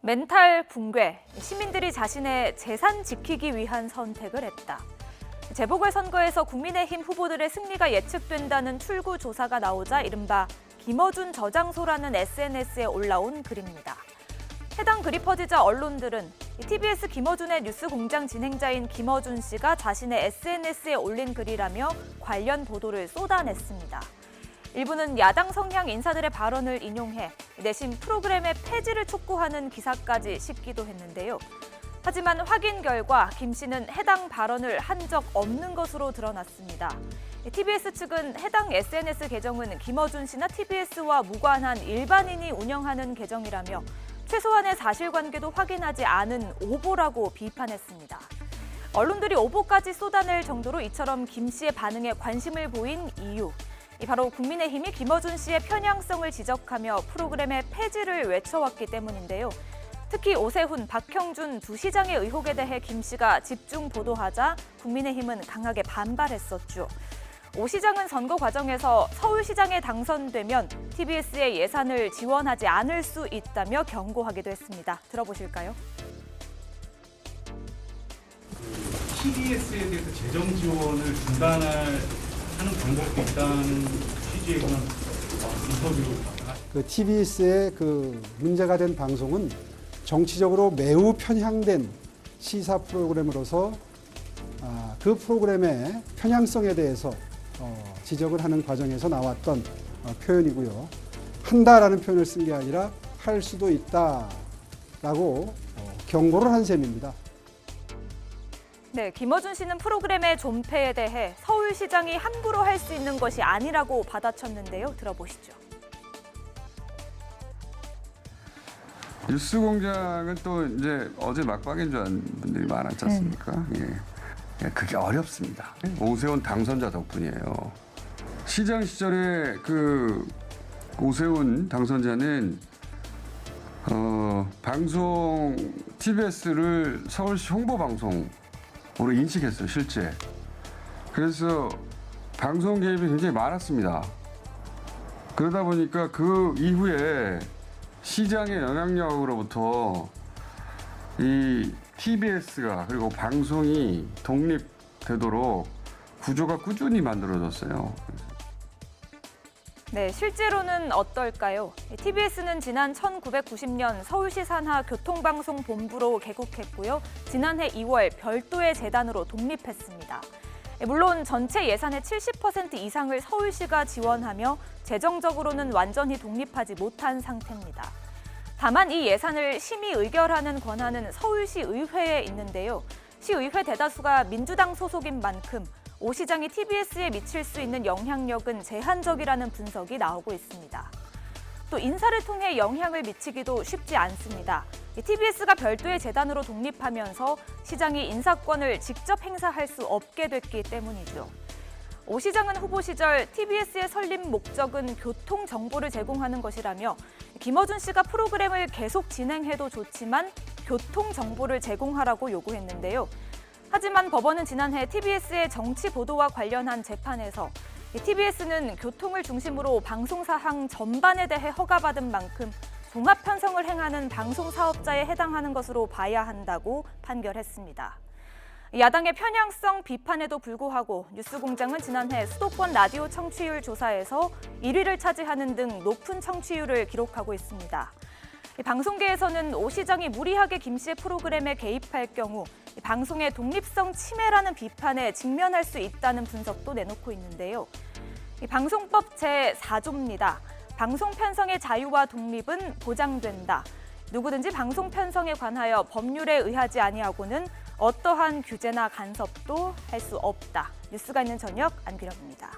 멘탈 붕괴, 시민들이 자신의 재산 지키기 위한 선택을 했다. 재보궐선거에서 국민의힘 후보들의 승리가 예측된다는 출구 조사가 나오자 이른바 김어준 저장소라는 SNS에 올라온 글입니다. 해당 글이 퍼지자 언론들은 TBS 김어준의 뉴스공장 진행자인 김어준 씨가 자신의 SNS에 올린 글이라며 관련 보도를 쏟아냈습니다. 일부는 야당 성향 인사들의 발언을 인용해 내심 프로그램의 폐지를 촉구하는 기사까지 싣기도 했는데요. 하지만 확인 결과 김 씨는 해당 발언을 한 적 없는 것으로 드러났습니다. TBS 측은 해당 SNS 계정은 김어준 씨나 TBS와 무관한 일반인이 운영하는 계정이라며 최소한의 사실관계도 확인하지 않은 오보라고 비판했습니다. 언론들이 오보까지 쏟아낼 정도로 이처럼 김 씨의 반응에 관심을 보인 이유. 바로 국민의힘이 김어준 씨의 편향성을 지적하며 프로그램의 폐지를 외쳐왔기 때문인데요. 특히 오세훈, 박형준 두 시장의 의혹에 대해 김 씨가 집중 보도하자 국민의힘은 강하게 반발했었죠. 오 시장은 선거 과정에서 서울시장에 당선되면 TBS의 예산을 지원하지 않을 수 있다며 경고하기도 했습니다. 들어보실까요? TBS에 대해서 재정 지원을 중단하는 방법도 있다는 취지의 그런 인터뷰를 TBS의 문제가 된 방송은 정치적으로 매우 편향된 시사 프로그램으로서 그 프로그램의 편향성에 대해서 지적을 하는 과정에서 나왔던 표현이고요. 한다라는 표현을 쓴 게 아니라 할 수도 있다라고 경고를 한 셈입니다. 네, 김어준 씨는 프로그램의 존폐에 대해 서울시장이 함부로 할 수 있는 것이 아니라고 받아쳤는데요. 들어보시죠. 뉴스공장은 또 이제 어제 막방인 줄 아는 분들이 많았지 않습니까? 예. 그게 어렵습니다. 오세훈 당선자 덕분이에요. 시장 시절에 오세훈 당선자는 방송 TBS를 서울시 홍보 방송으로 인식했어요, 실제. 그래서 방송 개입이 굉장히 많았습니다. 그러다 보니까 그 이후에 시장의 영향력으로부터 이 TBS가 그리고 방송이 독립되도록 구조가 꾸준히 만들어졌어요. 네, 실제로는 어떨까요? TBS는 지난 1990년 서울시 산하 교통방송본부로 개국했고요. 지난해 2월 별도의 재단으로 독립했습니다. 물론 전체 예산의 70% 이상을 서울시가 지원하며 재정적으로는 완전히 독립하지 못한 상태입니다. 다만 이 예산을 심의 의결하는 권한은 서울시 의회에 있는데요. 시의회 대다수가 민주당 소속인 만큼 오 시장이 TBS에 미칠 수 있는 영향력은 제한적이라는 분석이 나오고 있습니다. 또 인사를 통해 영향을 미치기도 쉽지 않습니다. TBS가 별도의 재단으로 독립하면서 시장이 인사권을 직접 행사할 수 없게 됐기 때문이죠. 오 시장은 후보 시절 TBS의 설립 목적은 교통 정보를 제공하는 것이라며 김어준 씨가 프로그램을 계속 진행해도 좋지만 교통 정보를 제공하라고 요구했는데요. 하지만 법원은 지난해 TBS의 정치 보도와 관련한 재판에서 TBS는 교통을 중심으로 방송 사항 전반에 대해 허가받은 만큼 종합 편성을 행하는 방송 사업자에 해당하는 것으로 봐야 한다고 판결했습니다. 야당의 편향성 비판에도 불구하고 뉴스공장은 지난해 수도권 라디오 청취율 조사에서 1위를 차지하는 등 높은 청취율을 기록하고 있습니다. 방송계에서는 오 시장이 무리하게 김 씨의 프로그램에 개입할 경우 방송의 독립성 침해라는 비판에 직면할 수 있다는 분석도 내놓고 있는데요. 방송법 제4조입니다. 방송 편성의 자유와 독립은 보장된다. 누구든지 방송 편성에 관하여 법률에 의하지 아니하고는 어떠한 규제나 간섭도 할 수 없다. 뉴스가 있는 저녁 안규령입니다.